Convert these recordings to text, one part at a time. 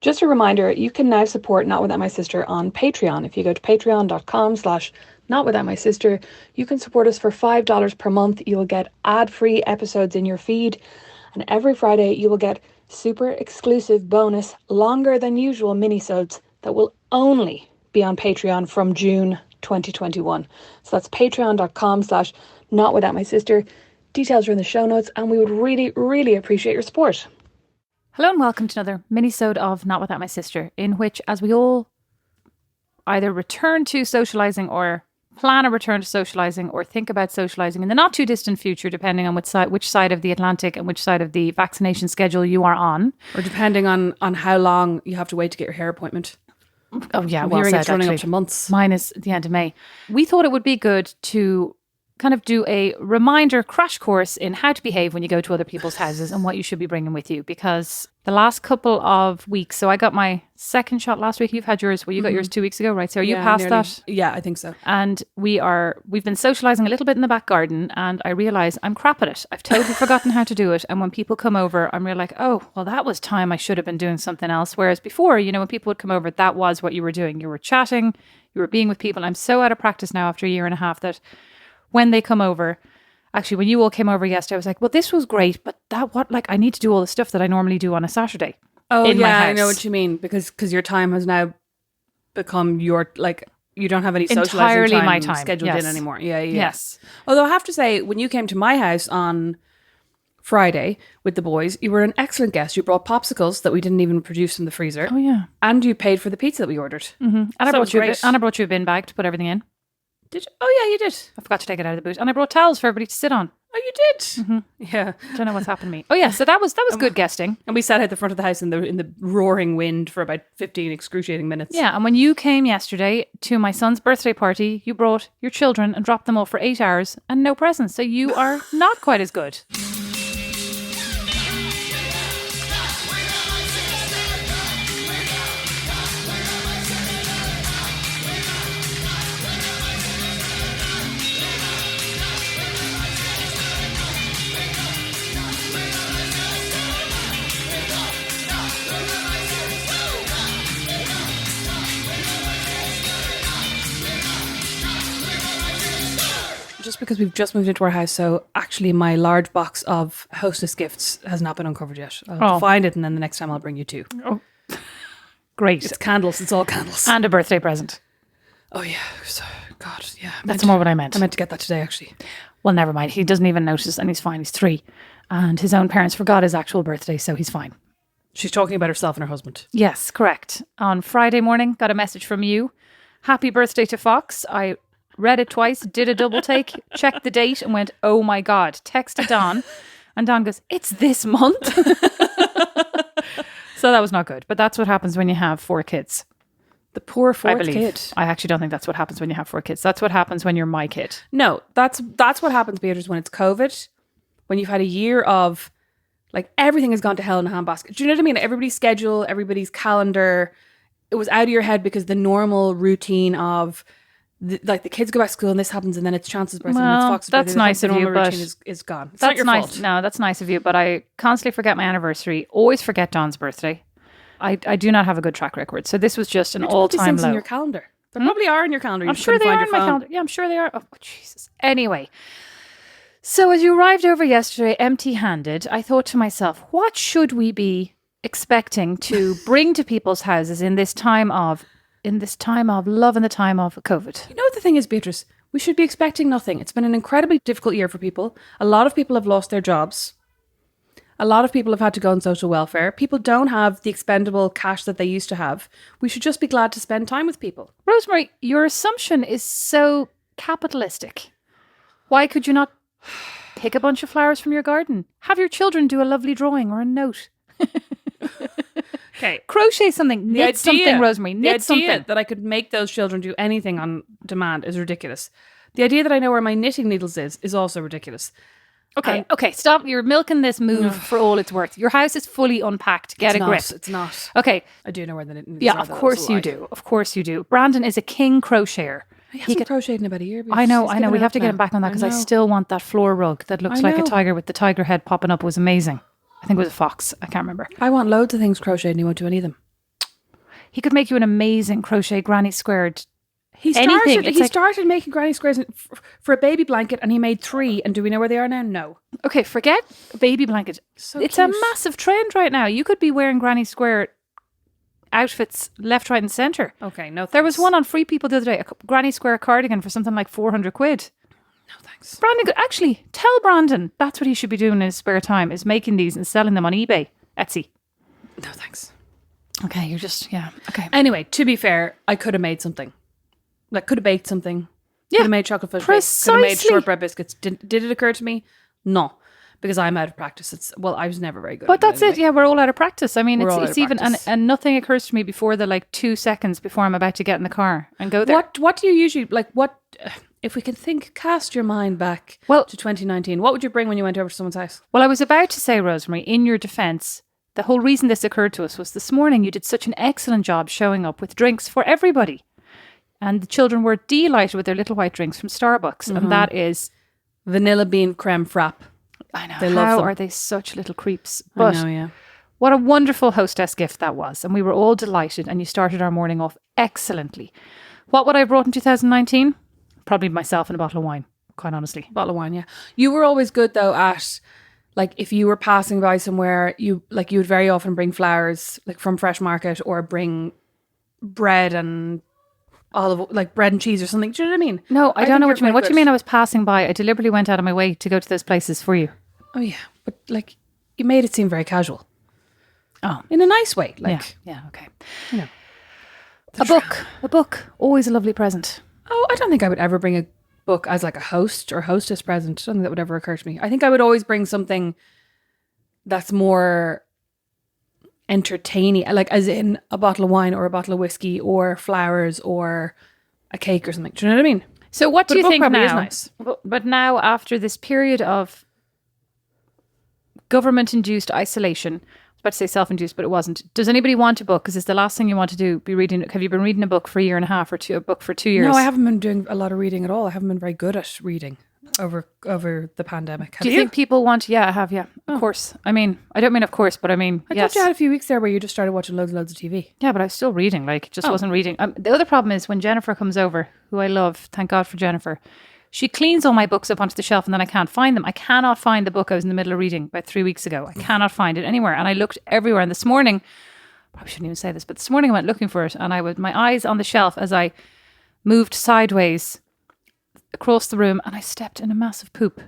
Just a reminder, you can now support Not Without My Sister on Patreon. If you go to patreon.com/notwithoutmysister, you can support us for $5 per month. You will get ad-free episodes in your feed. And every Friday, you will get super exclusive bonus, longer than usual minisodes that will only be on Patreon from June 2021. So that's patreon.com/notwithoutmysister. Details are in the show notes, and we would really, really appreciate your support. Hello and welcome to another mini-sode of Not Without My Sister, in which, as we all either return to socialising or plan a return to socialising or think about socialising in the not too distant future, depending on which side of the Atlantic and which side of the vaccination schedule you are on. Or depending on how long you have to wait to get your hair appointment. Oh yeah, I'm well hearing said, it's running actually. up to months. Mine is the end of May. We thought it would be good to kind of do a reminder crash course in how to behave when you go to other people's houses and what you should be bringing with you, because the last couple of weeks, so I got my second shot last week. You've had yours. Well, you got yours 2 weeks ago, right? So are you past nearly. that? Yeah, I think so. And we've been socialising a little bit in the back garden, and I realise I'm crap at it. I've totally forgotten how to do it. And when people come over, I'm really like, oh, well, that was time I should have been doing something else. Whereas before, when people would come over, that was what you were doing. You were chatting, you were being with people. And I'm so out of practice now after a year and a half that when they come over, actually, when you all came over yesterday, I was like, well, this was great, but I need to do all the stuff that I normally do on a Saturday. Oh, in my yeah, house. I know what you mean. Because your time has now become you don't have any socializing Entirely time my time, scheduled yes. in anymore. Yeah. Yes. Although I have to say, when you came to my house on Friday with the boys, you were an excellent guest. You brought popsicles that we didn't even produce from the freezer. Oh, yeah. And you paid for the pizza that we ordered. Mm-hmm. And I brought you a bin bag to put everything in. Did you? Oh, yeah, you did. I forgot to take it out of the boot. And I brought towels for everybody to sit on. Oh, you did? Mm-hmm. Yeah. Don't know what's happened to me. Oh, yeah. So that was good guesting. And we sat at the front of the house in the roaring wind for about 15 excruciating minutes. Yeah. And when you came yesterday to my son's birthday party, you brought your children and dropped them off for 8 hours and no presents. So you are not quite as good. Just because we've just moved into our house, so actually my large box of hostess gifts has not been uncovered yet. I'll have to find it, and then the next time I'll bring you two. Oh, great. It's candles. It's all candles. And a birthday present. Oh, yeah. So, God, yeah. That's more what I meant. I meant to get that today, actually. Well, never mind. He doesn't even notice and he's fine. He's 3. And his own parents forgot his actual birthday, so he's fine. She's talking about herself and her husband. Yes, correct. On Friday morning, got a message from you. Happy birthday to Fox. I read it twice, did a double take, checked the date and went, oh my God. Texted Don. And Don goes, it's this month. So that was not good. But that's what happens when you have 4 kids. The poor fourth I kid. I actually don't think that's what happens when you have 4 kids. That's what happens when you're my kid. No, that's what happens, Beatrice, when it's COVID, when you've had a year of, everything has gone to hell in a handbasket. Do you know what I mean? Everybody's schedule, everybody's calendar, it was out of your head because the normal routine of, the kids go back to school and this happens and then it's Chance's birthday and it's Fox's birthday. That's nice of you, normal but routine is gone. It's that's not your nice. fault. No, that's nice of you, but I constantly forget my anniversary. Always forget Don's birthday. I do not have a good track record. So this was just an all-time low. In your calendar. There probably are in your calendar. I'm sure they are in my calendar. Yeah, I'm sure they are. Oh, Jesus. Anyway. So as you arrived over yesterday empty-handed, I thought to myself, what should we be expecting to bring to people's houses in this time of love and the time of COVID? You know what the thing is, Beatrice? We should be expecting nothing. It's been an incredibly difficult year for people. A lot of people have lost their jobs. A lot of people have had to go on social welfare. People don't have the expendable cash that they used to have. We should just be glad to spend time with people. Rosemary, your assumption is so capitalistic. Why could you not pick a bunch of flowers from your garden? Have your children do a lovely drawing or a note. Okay. Crochet something. Knit something, Rosemary. Knit something. The idea that I could make those children do anything on demand is ridiculous. The idea that I know where my knitting needles is also ridiculous. Okay, stop. You're milking this move for all it's worth. Your house is fully unpacked. Get a grip. It's not. Okay. I do know where the knitting needles Yeah, are. of course you do. Of course you do. Brandon is a king crocheter. He hasn't crocheted in about a year. I know. We have to get him back on that because I still want that floor rug that looks like a tiger with the tiger head popping up. It was amazing. I think it was a fox. I can't remember. I want loads of things crocheted and he won't do any of them. He could make you an amazing crochet granny squared. He Anything. It's like- started making granny squares for a baby blanket, and he made 3. And do we know where they are now? No. Okay, forget a baby blanket. So It's a cute. massive trend right now. You could be wearing granny square outfits left, right, and centre. Okay, no. There was one on Free People the other day, a granny square cardigan for something like 400 quid. No thanks. Brandon, actually, tell Brandon that's what he should be doing in his spare time, is making these and selling them on eBay, Etsy. No thanks. Okay, you're just, yeah, okay. Anyway, to be fair, I could have made something. Like, could have baked something. Yeah, Could have made chocolate fudge cakes. Could have made precisely. shortbread biscuits. Did it occur to me? No. Because I'm out of practice. I was never very good But at that's anyway. it. Yeah, we're all out of practice. I mean, We're all out it's of even, practice. and nothing occurs to me before the like 2 seconds before I'm about to get in the car and go there. What do you usually, like, if we can cast your mind back Well- to 2019, what would you bring when you went over to someone's house? Well, I was about to say, Rosemary, in your defence, the whole reason this occurred to us was this morning you did such an excellent job showing up with drinks for everybody. And the children were delighted with their little white drinks from Starbucks. And that is, Vanilla bean creme frap. I know, They love how them. are they such little creeps? But I know, yeah. what a wonderful hostess gift that was. And we were all delighted. And you started our morning off excellently. What would I have brought in 2019? Probably myself and a bottle of wine, quite honestly. Bottle of wine, yeah. You were always good though at, like, if you were passing by somewhere, you would very often bring flowers, like from Fresh Market, or bring bread and bread and cheese or something. Do you know what I mean? No, I don't think know you're what you mean. quite What do you good. mean I was passing by? I deliberately went out of my way to go to those places for you. Oh yeah, but like, you made it seem very casual Oh, in a nice way. Like, yeah, okay. you know, A book, always a lovely present. oh, I don't think I would ever bring a book as like a host or hostess present. I don't think that would ever occur to me. I think I would always bring something that's more entertaining, like as in a bottle of wine or a bottle of whiskey or flowers or a cake or something. Do you know what I mean? So what But do a you book think probably now? is nice. But now, after this period of government-induced isolation, I was about to say self-induced, but it wasn't. Does anybody want a book? Because it's the last thing you want to do. Be reading. Have you been reading a book for a year and a half, or a book for 2 years? No, I haven't been doing a lot of reading at all. I haven't been very good at reading over the pandemic. Have Do you think people want? Yeah, I have. Yeah, of course. I mean, I don't mean of course, but I mean I yes. thought you had a few weeks there where you just started watching loads and loads of TV. Yeah, but I was still reading. Like, just wasn't reading. The other problem is when Jennifer comes over, who I love, thank God for Jennifer, she cleans all my books up onto the shelf and then I can't find them. I cannot find the book I was in the middle of reading about 3 weeks ago. I cannot find it anywhere. And I looked everywhere. And this morning, probably shouldn't even say this, but this morning I went looking for it and I was my eyes on the shelf as I moved sideways across the room and I stepped in a massive poop.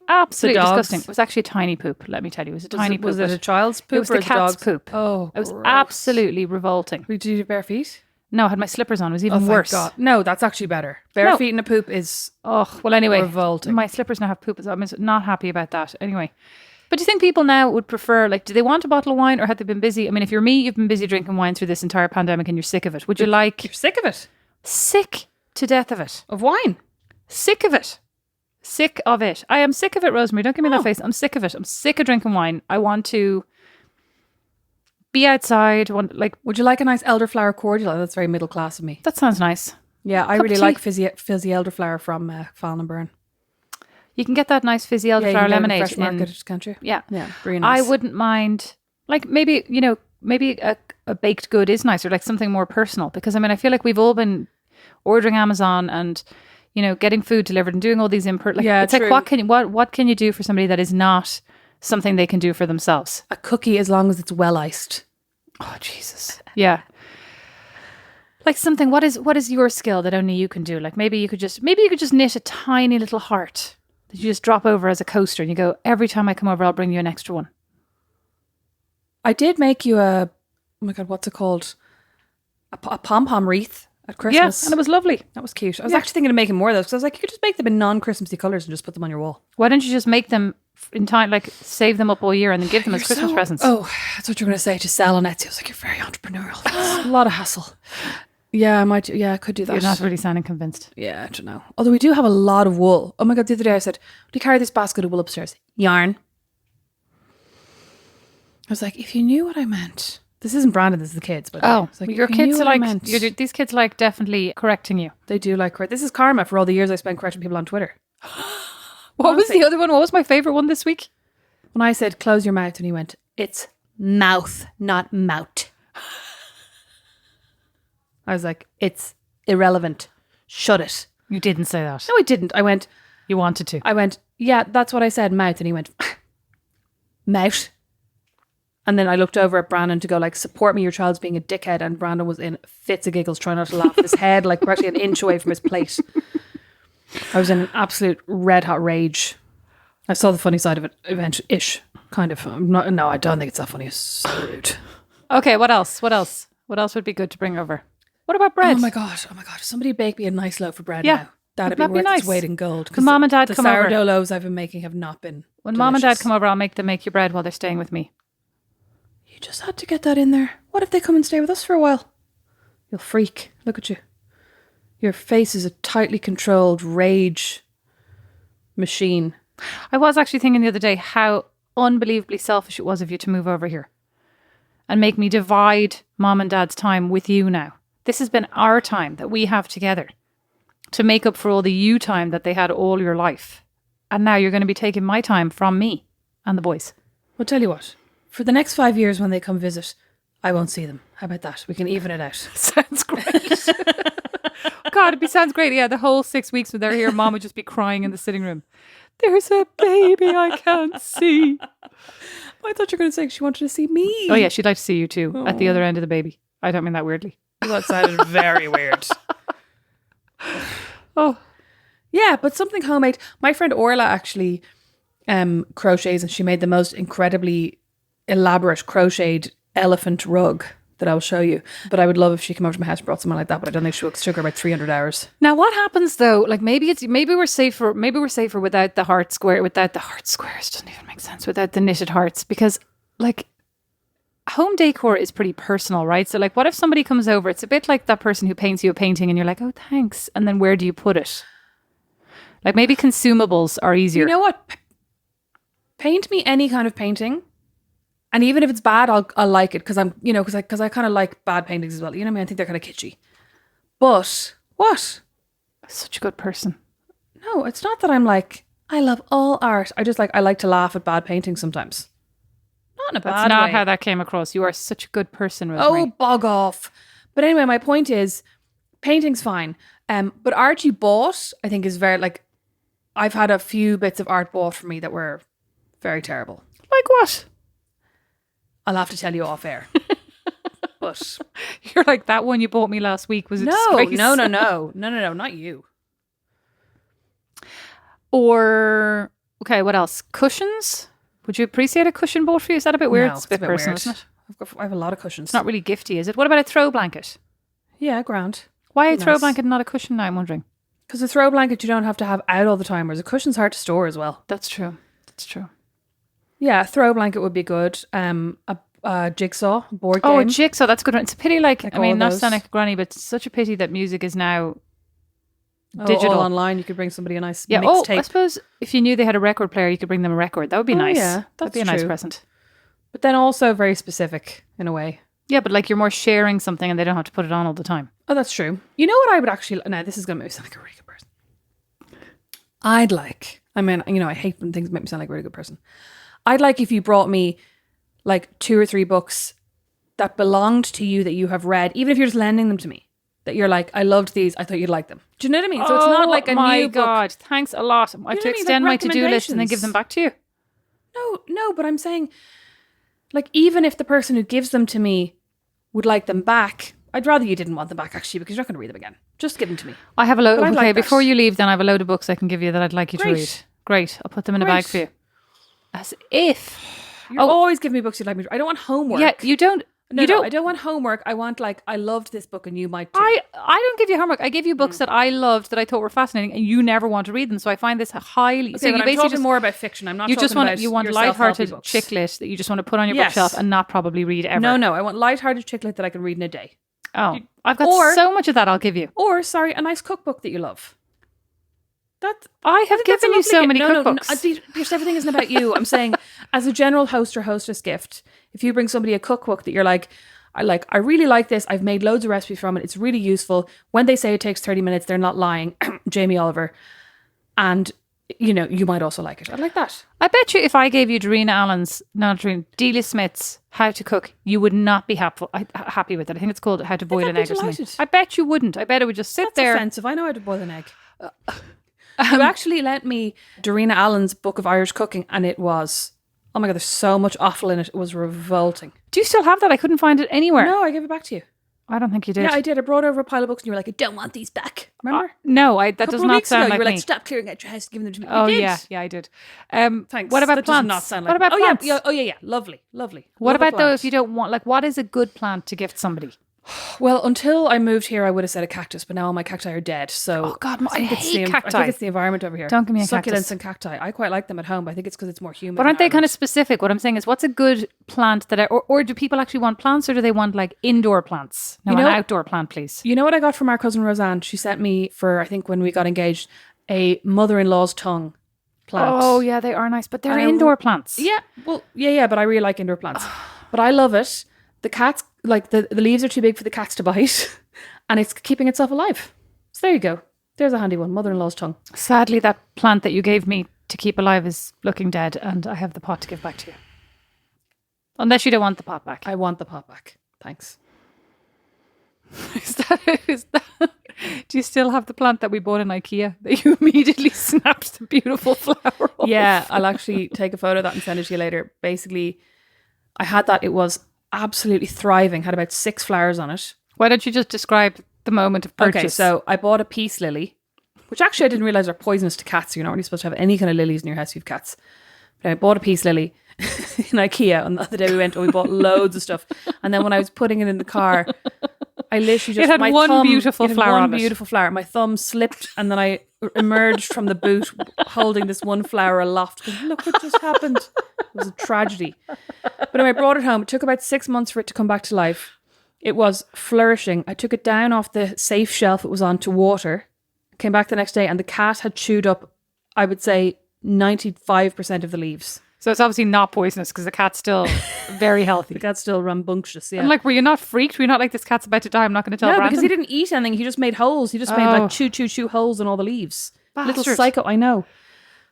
Absolutely dogs? disgusting. It was actually a tiny poop, let me tell you. It was a tiny poop. Was it but a child's poop It was or the a cat's dog's poop. Oh, it was gross. absolutely revolting. Did you do bare feet? No, I had my slippers on. It was Oh, even thank worse. God. No, that's actually better. Bare No. feet in a poop is Oh, well, anyway. revolting. My slippers now have poop. So I'm not happy about that. Anyway. But do you think people now would prefer, like, do they want a bottle of wine or have they been busy? I mean, if you're me, you've been busy drinking wine through this entire pandemic and you're sick of it. Would you like, You're sick of it. sick to death of it? Of wine. Sick of it. Sick of it. I am sick of it, Rosemary. Don't give me Oh. that face. I'm sick of it. I'm sick of drinking wine. I want to be outside. Would you like a nice elderflower cordial? Oh, that's very middle class of me. That sounds nice. Yeah, I Cup really of like tea. fizzy elderflower from Fallenburn. You can get that nice fizzy Yeah, you elderflower can get it in lemonade Fresh in. Market, can't you? Yeah. Yeah, very nice. I wouldn't mind, like, maybe, maybe a baked good is nicer, like something more personal. Because, I mean, I feel like we've all been ordering Amazon and, getting food delivered and doing all these Yeah, it's like, true. what can you do for somebody that is not something they can do for themselves? A cookie as long as it's well iced. Oh, Jesus. Yeah. Like something, what is your skill that only you can do? Like maybe you could just knit a tiny little heart that you just drop over as a coaster and you go, every time I come over, I'll bring you an extra one. I did make you oh my God, what's it called? A pom-pom wreath at Christmas. Yes, and it was lovely. That was cute. I was actually thinking of making more of those because I was like, you could just make them in non-Christmassy colours and just put them on your wall. Why don't you just make them in time, like save them up all year and then give them as Christmas presents? Oh, that's what you're going to say, to sell on Etsy. I was like, you're very entrepreneurial. It's a lot of hassle. Yeah, I might. Yeah, I could do that. You're not really sounding convinced. Yeah, I don't know. Although we do have a lot of wool. Oh my God, the other day I said, do you carry this basket of wool upstairs? Yarn. I was like, if you knew what I meant. This isn't Brandon, this is the kids. But Oh, it's like, your if you kids knew are what I like, meant. these kids like definitely correcting you. They do like correct. This is karma for all the years I spent correcting people on Twitter. What was the other one? What was my favourite one this week? When I said, close your mouth, and he went, it's mouth, not mout. I was like, it's irrelevant. Shut it. You didn't say that. No, I didn't. You wanted to. I went, yeah, that's what I said, mouth. And he went, mouth. And then I looked over at Brandon to go like, support me, your child's being a dickhead. And Brandon was in fits of giggles, trying not to laugh. His head like practically an inch away from his plate. I was in an absolute red hot rage. I saw the funny side of it, ish, kind of. No, I don't think it's that funny. It's so rude. Okay, what else? What else? What else would be good to bring over? What about bread? Oh my god! Somebody bake me a nice loaf of bread Yeah. now. That'd Wouldn't be that be worth its nice? weight in gold. When Mom and Dad the come over. sourdough loaves I've been making have not been When Mom and Dad delicious. come over, I'll make them make you bread while they're staying with me. You just had to get that in there. What if they come and stay with us for a while? You'll freak. Look at you. Your face is a tightly controlled rage machine. I was actually thinking the other day how unbelievably selfish it was of you to move over here and make me divide Mom and Dad's time with you now. This has been our time that we have together to make up for all the you time that they had all your life. And now you're going to be taking my time from me and the boys. Well, tell you what. For the next 5 years when they come visit, I won't see them. How about that? We can even it out. Sounds great. God, sounds great. Yeah, the whole 6 weeks when they're here, Mom would just be crying in the sitting room. There's a baby I can't see. I thought you were going to say she wanted to see me. Oh yeah, she'd like to see you too at the other end of the baby. I don't mean that weirdly. That sounded very weird. Oh, Yeah, but something homemade. My friend Orla actually crochets, and she made the most incredibly elaborate crocheted elephant rug that I'll show you. But I would love if she came over to my house and brought something like that, but I don't think she took her about 300 hours. now what happens though? Like maybe we're safer without the heart square. Without the heart squares doesn't even make sense. Without the knitted hearts, because like home decor is pretty personal, right? So like, what if somebody comes over? It's a bit like that person who paints you a painting, and you're like, oh thanks, and then where do you put it? Like maybe consumables are easier. You know what? Paint me any kind of painting. And even if it's bad, I'll like it because because I kind of like bad paintings as well. You know what I mean? I think they're kind of kitschy. But what? Such a good person. No, it's not that I'm like, I love all art. I like to laugh at bad paintings sometimes. Not in a That's bad not way. how that came across. You are such a good person, Rosemary. Oh, bog off. But anyway, my point is, painting's fine. But art you bought, I think, is very like. I've had a few bits of art bought for me that were very terrible. Like what? I'll have to tell you off air. But You're like, that one you bought me last week was a no, disgrace. no, not you. Or, okay, what else? Cushions? Would you appreciate a cushion bought for you? Is that a bit weird? No, It's a bit personal, weird. isn't it? I have a lot of cushions. It's not really gifty, is it? What about a throw blanket? Yeah, grand. Why a Be throw nice. blanket and not a cushion now, I'm wondering? Because a throw blanket you don't have to have out all the time, whereas a cushion's hard to store as well. That's true. That's true. Yeah, a throw blanket would be good. A jigsaw, a board game. Oh, a jigsaw. That's a good one. It's a pity, like I all mean, not to those. sound like a granny, but it's such a pity that music is now Oh, digital. all online. You could bring somebody a nice Yeah. Oh, I mixtape. suppose if you knew they had a record player, you could bring them a record. That would be Oh, nice. yeah, That'd be a that's nice true. present. But then also very specific in a way. Yeah, but like you're more sharing something and they don't have to put it on all the time. Oh, that's true. You know what I would actually... Now, this is going to make me sound like a really good person. I'd like... I mean, I hate when things make me sound like a really good person. I'd like if you brought me like 2 or 3 books that belonged to you that you have read, even if you're just lending them to me. That you're like, I loved these. I thought you'd like them. Do you know what I mean? So it's not like a my new book. God. Thanks a lot. I have what to I mean? extend Like my to-do list and then give recommendations. them back to you. No, but I'm saying, like, even if the person who gives them to me would like them back, I'd rather you didn't want them back, actually, because you're not going to read them again. Just give them to me. I have a load. But I'd Okay, like that. before you leave, then I have a load of books I can give you that I'd like you to Great. read. Great. I'll put them in a Great. bag for you. As if. You're always giving me books you'd like me to read. I don't want homework. Yeah, you don't. No, you don't. I don't want homework. I want, like, I loved this book and you might too. I don't give you homework. I give you Mm. books that I loved that I thought were fascinating, and you never want to read them. So I find this highly. Okay, so you but I'm basically talking just more about fiction. I'm not you talking just want about you want your self-helpy lighthearted books. chick lit that you just want to put on your Yes. bookshelf and not probably read ever. No, I want lighthearted chick lit that I can read in a day. Oh, I've got Or- so much of that. I'll give you. Or, sorry, a nice cookbook that you love. That I have think that's a given you lovely so gift. many No, cookbooks. because everything isn't about you. I'm saying, as a general host or hostess gift, if you bring somebody a cookbook that you're like, I really like this. I've made loads of recipes from it. It's really useful. When they say it takes 30 minutes, they're not lying. Jamie Oliver. And you might also like it. I like that. I bet you if I gave you Delia Smith's How to Cook, you would not be happy with it. I think it's called How to Boil an Egg or something. I bet you wouldn't. I bet it would just sit there. That's offensive. I know how to boil an egg. You actually lent me Darina Allen's Book of Irish Cooking, and it was, oh my God, there's so much offal in it. It was revolting. Do you still have that? I couldn't find it anywhere. No, I gave it back to you. I don't think you did. Yeah, I did. I brought over a pile of books, and you were like, I don't want these back. Remember? No, that does not sound like you were me. like, stop clearing out your house and giving them to me. Oh, you did. yeah, I did. Thanks. What about that plants? Does not sound like what about plants? Yeah. Oh, yeah. Lovely. What about though if you don't want, like, what is a good plant to gift somebody? Well, until I moved here, I would have said a cactus, but now all my cacti are dead. So, oh God, I hate cacti. I think it's the environment over here. Don't give me a Succulents cactus. and cacti. I quite like them at home, but I think it's because it's more humid. But aren't they kind of specific? What I'm saying is, what's a good plant or do people actually want plants, or do they want like indoor plants? No, an outdoor plant, please. You know what I got from our cousin Roseanne? She sent me for, I think when we got engaged, a mother-in-law's tongue plant. Oh yeah, they are nice, but they're indoor plants. Yeah, well, yeah, but I really like indoor plants. But I love it. The cats, like the leaves are too big for the cats to bite, and it's keeping itself alive. So there you go. There's a handy one. Mother-in-law's tongue. Sadly, that plant that you gave me to keep alive is looking dead, and I have the pot to give back to you. Unless you don't want the pot back. I want the pot back. Thanks. Is that? Do you still have the plant that we bought in IKEA that you immediately snapped the beautiful flower off? Yeah, I'll actually take a photo of that and send it to you later. Basically, I had that. It was absolutely thriving. Had about 6 flowers on it. Why don't you just describe the moment of purchase? Okay, so I bought a peace lily, which actually I didn't realize are poisonous to cats. You're not really supposed to have any kind of lilies in your house if you have cats. But I bought a peace lily in IKEA on the other day we went and we bought loads of stuff. And then when I was putting it in the car, I literally just... It had one beautiful flower on it. Beautiful flower. My thumb slipped and then I emerged from the boot holding this one flower aloft. Look what just happened. It was a tragedy. But anyway, I brought it home. It took about 6 months for it to come back to life. It was flourishing. I took it down off the safe shelf it was on to water. Came back the next day and the cat had chewed up, I would say, 95% of the leaves. So it's obviously not poisonous because the cat's still very healthy. The cat's still rambunctious, yeah. And like, were you not freaked? Were you not like, this cat's about to die, I'm not going to tell Brandon? No, because he didn't eat anything. He just made holes. He just made like chew holes in all the leaves. Bastard. Little psycho, I know.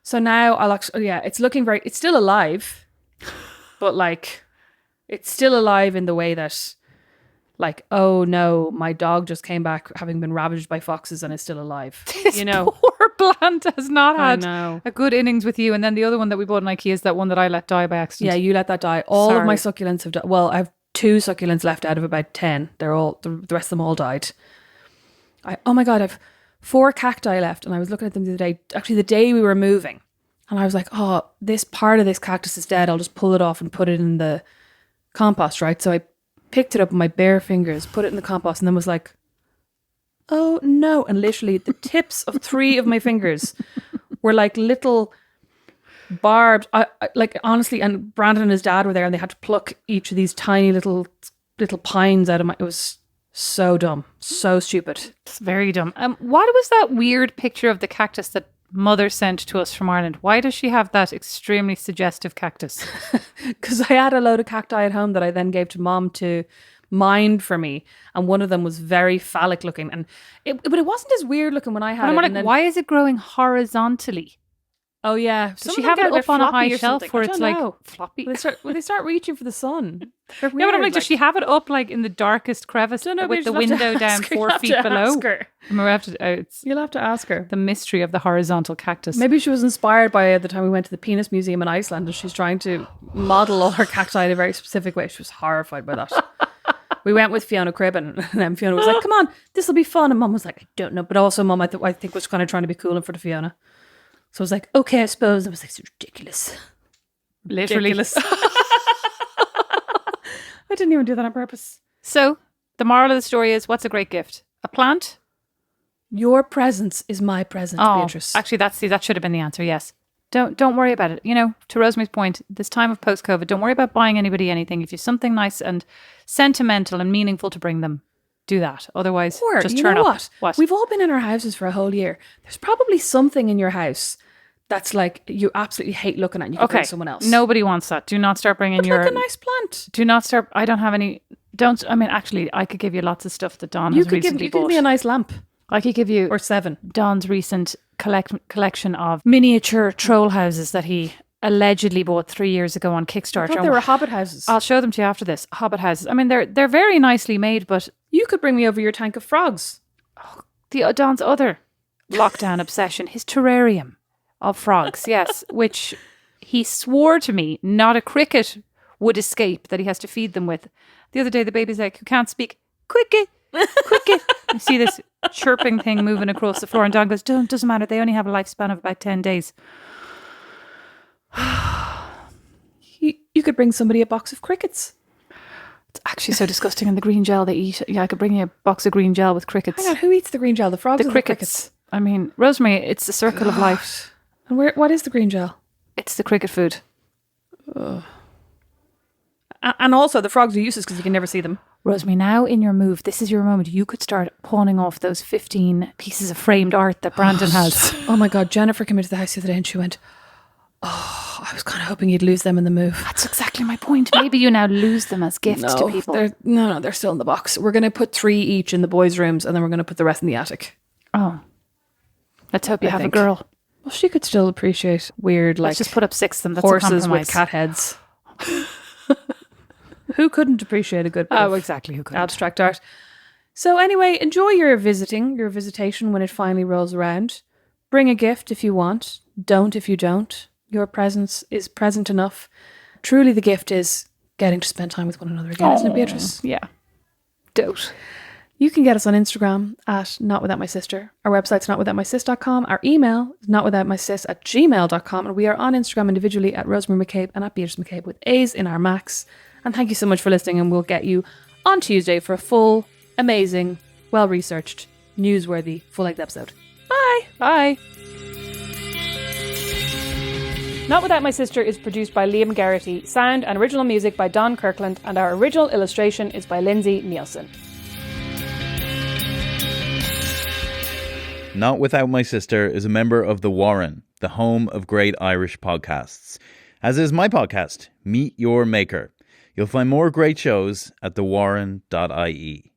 So now I'll actually, it's looking it's still alive. But like, it's still alive in the way that, like, oh no, my dog just came back having been ravaged by foxes and is still alive. This poor plant has not had a good innings with you. And then the other one that we bought in IKEA is that one that I let die by accident. Yeah, you let that die. All of my succulents have died. Well, I have 2 succulents left out of about 10. They're all, the rest of them all died. Oh my God, I've 4 cacti left. And I was looking at them the other day, actually the day we were moving. And I was like, oh, this part of this cactus is dead. I'll just pull it off and put it in the compost, right? So I picked it up with my bare fingers, put it in the compost, and then was like, oh no. And literally the tips of 3 of my fingers were like little barbed, like honestly, and Brandon and his dad were there and they had to pluck each of these tiny little pines out of it was so dumb, so stupid. It's very dumb. What was that weird picture of the cactus that Mother sent to us from Ireland? Why does she have that extremely suggestive cactus? Because I had a load of cacti at home that I then gave to Mom to mind for me, and one of them was very phallic looking, but it wasn't as weird looking when I had it. Like, why is it growing horizontally? Oh yeah, does she have it up on a high shelf where it's like floppy? They start reaching for the sun. They're weird, yeah, but I'm like, does she have it up like in the darkest crevice with the window down 4 feet below? You'll have to ask her. The mystery of the horizontal cactus. Maybe she was inspired by the time we went to the Penis Museum in Iceland, and she's trying to model all her cacti in a very specific way. She was horrified by that. We went with Fiona Cribben, and then Fiona was like, "Come on, this will be fun." And Mum was like, "I don't know," but also Mum, I think was kind of trying to be cool in front of Fiona. So I was like, okay, I suppose. I was like, it's ridiculous. Literally. Ridiculous. I didn't even do that on purpose. So the moral of the story is, what's a great gift? A plant? Your presence is my present, Beatrice. Actually, that should have been the answer, yes. Don't worry about it. You know, to Rosemary's point, this time of post-COVID, don't worry about buying anybody anything. If you have something nice and sentimental and meaningful to bring them, do that. Otherwise, just turn up. What? We've all been in our houses for a whole year. There's probably something in your house that's like you absolutely hate looking at and you can bring someone else. Nobody wants that. Do not start bringing like a nice plant. Do not start. I don't have any. Actually, I could give you lots of stuff that Dawn has recently bought. You could give me a nice lamp. I could give you... Or 7. Dawn's recent collection of miniature troll houses that he allegedly bought 3 years ago on I Kickstarter. thought they were hobbit houses. I'll show them to you after this. Hobbit houses. I mean, they're very nicely made, but You could bring me over your tank of frogs. Don's other lockdown obsession, his terrarium of frogs, yes, which he swore to me not a cricket would escape that he has to feed them with. The other day, the baby's like, who can't speak, cricket, cricket. You see this chirping thing moving across the floor, and Don goes, doesn't matter, they only have a lifespan of about 10 days. You could bring somebody a box of crickets. It's actually so disgusting. And the green gel they eat. Yeah, I could bring you a box of green gel with crickets. Hang on, who eats the green gel? The frogs The or crickets. I mean, Rosemary, it's the circle of life. And what is the green gel? It's the cricket food. And also, the frogs are useless because you can never see them. Rosemary, now in your move, this is your moment. You could start pawning off those 15 pieces of framed art that Brandon has. Oh my God, Jennifer came into the house the other day and she went, I was kind of hoping you'd lose them in the move. That's exactly my point. Maybe you now lose them as gifts to people. They're still in the box. We're going to put 3 each in the boys' rooms and then we're going to put the rest in the attic. Oh. Let's hope you have a girl. Well, she could still appreciate weird, Let's just put up 6 of them. That's horses a with compromise. cat heads. Who couldn't appreciate a good bit of exactly. Who could? abstract art? So anyway, enjoy your visitation when it finally rolls around. Bring a gift if you want. Don't if you don't. Your presence is present enough. Truly the gift is getting to spend time with one another again, isn't it, Beatrice? Yeah. Dote. You can get us on Instagram at notwithoutmysister. Our website's notwithoutmysis.com. Our email is notwithoutmysis@gmail.com. And we are on Instagram individually at Rosemary McCabe and at Beatrice McCabe with A's in our Macs. And thank you so much for listening. And we'll get you on Tuesday for a full, amazing, well-researched, newsworthy, full-length episode. Bye! Bye. Not Without My Sister is produced by Liam Garrity. Sound and original music by Don Kirkland. And our original illustration is by Lindsay Nielsen. Not Without My Sister is a member of The Warren, the home of great Irish podcasts. As is my podcast, Meet Your Maker. You'll find more great shows at thewarren.ie.